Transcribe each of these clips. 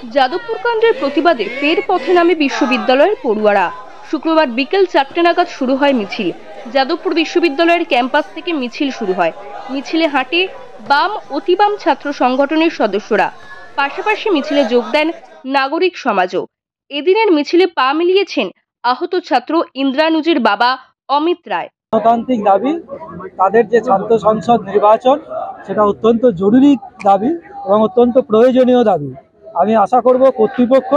যাদবপুর কাণ্ডের প্রতিবাদে ফের পথে নামে বিশ্ববিদ্যালয়ের পড়ুয়ারা। শুক্রবার বিকেল 4টে নাগাদ শুরু হয় মিছিল। যাদবপুর বিশ্ববিদ্যালয়ের ক্যাম্পাস থেকে মিছিল শুরু হয়। মিছিলে হাঁটে বাম অতিবাম ছাত্র সংগঠনের সদস্যরা। পাশাপাশি মিছিলে যোগ দেন নাগরিক সমাজও। এদিনের মিছিলে পা মিলিয়েছেন আহত ছাত্র ইন্দ্রানুজের বাবা অমিত রায়। গণতান্ত্রিক দাবি, তাদের যে ছাত্র সংসদ নির্বাচন, সেটা অত্যন্ত জরুরি দাবি এবং অত্যন্ত প্রয়োজনীয় দাবি। আমি আশা করব কর্তৃপক্ষ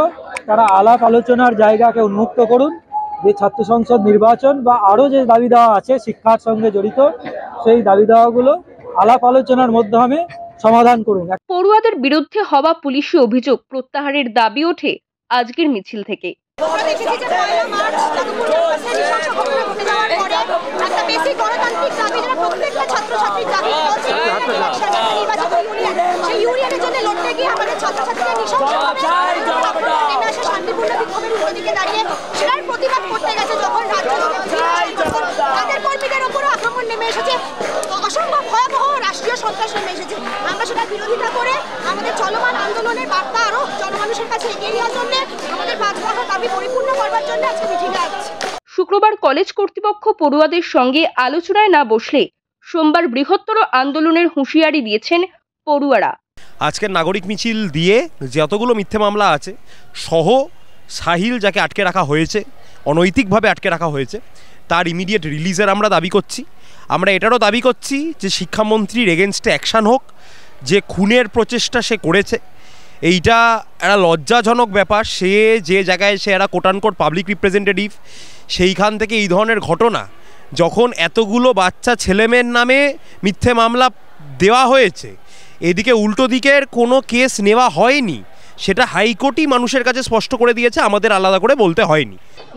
তারা আলাপ আলোচনার জায়গাকে উন্মুক্ত করুন, যে ছাত্র সংসদ নির্বাচন বা আরও যে দাবি দেওয়া আছে শিক্ষার সঙ্গে জড়িত, সেই দাবি দেওয়াগুলো আলাপ আলোচনার মাধ্যমে সমাধান করুন। পড়ুয়াদের বিরুদ্ধে হওয়া পুলিশি অভিযোগ প্রত্যাহারের দাবি ওঠে আজকের মিছিল থেকে। অসম্ভব ভয়াবহ রাষ্ট্রীয় সন্ত্রাস নেমে এসেছে। আমরা সেটা বিরোধিতা করে আমাদের চলমান আন্দোলনের বার্তা আরো জনমানুষের কাছে এগিয়ে নেওয়ার জন্য, আমাদের 5 দফা দাবি পরিপূর্ণ করবার জন্য আজকে মিছিলে আসছি। শুক্রবার কলেজ কর্তৃপক্ষ পড়ুয়াদের সঙ্গে আলোচনায় না বসলে সোমবার বৃহত্তর আন্দোলনের হুঁশিয়ারি দিয়েছেন পড়ুয়ারা। আজকের নাগরিক মিছিল দিয়ে যতগুলো মিথ্যে মামলা আছে সহ সাহিল যাকে আটকে রাখা হয়েছে, অনৈতিকভাবে আটকে রাখা হয়েছে, তার ইমিডিয়েট রিলিজের আমরা দাবি করছি। আমরা এটারও দাবি করছি যে শিক্ষামন্ত্রীর এগেনস্টে অ্যাকশান হোক। যে খুনের প্রচেষ্টা সে করেছে, এইটা একটা লজ্জাজনক ব্যাপার। সে যে জায়গায় সে একটা কোটানকোট পাবলিক রিপ্রেজেন্টেটিভ, সেইখান থেকে এই ধরনের ঘটনা যখন এতগুলো বাচ্চা ছেলেমেয়ের নামে মিথ্যে মামলা দেওয়া হয়েছে, এদিকে উল্টো দিকের কোনো কেস নেওয়া হয়নি, সেটা হাইকোর্টই মানুষের কাছে স্পষ্ট করে দিয়েছে, আমাদের আলাদা করে বলতে হয়নি।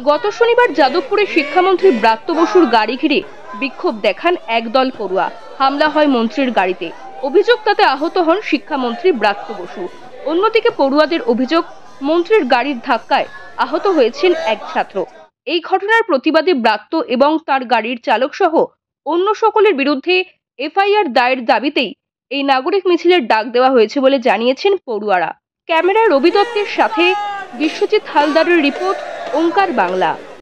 গত শনিবার যাদবপুরে শিক্ষামন্ত্রী ব্রাত্য বসুর গাড়ি ঘিরে বিক্ষোভ দেখান একদল পড়ুয়া। হামলা হয় মন্ত্রীর গাড়িতে। অভিযোগ তাতে আহত হন শিক্ষামন্ত্রী ব্রাত্য বসু। অন্যদিকে পড়ুয়াদের অভিযোগ মন্ত্রীর গাড়ির ধাক্কায় আহত হয়েছেন এক ছাত্র। এই ঘটনার প্রতিবাদে ব্রাত্য এবং তার গাড়ির চালক সহ অন্য সকলের বিরুদ্ধে এফআইআর দায়ের দাবিতেই এই নাগরিক মিছিলের ডাক দেওয়া হয়েছে বলে জানিয়েছেন পড়ুয়ারা। ক্যামেরায় রবি দত্তের সাথে বিশ্বজিৎ হালদারের রিপোর্ট, ওঙ্কার বাংলা।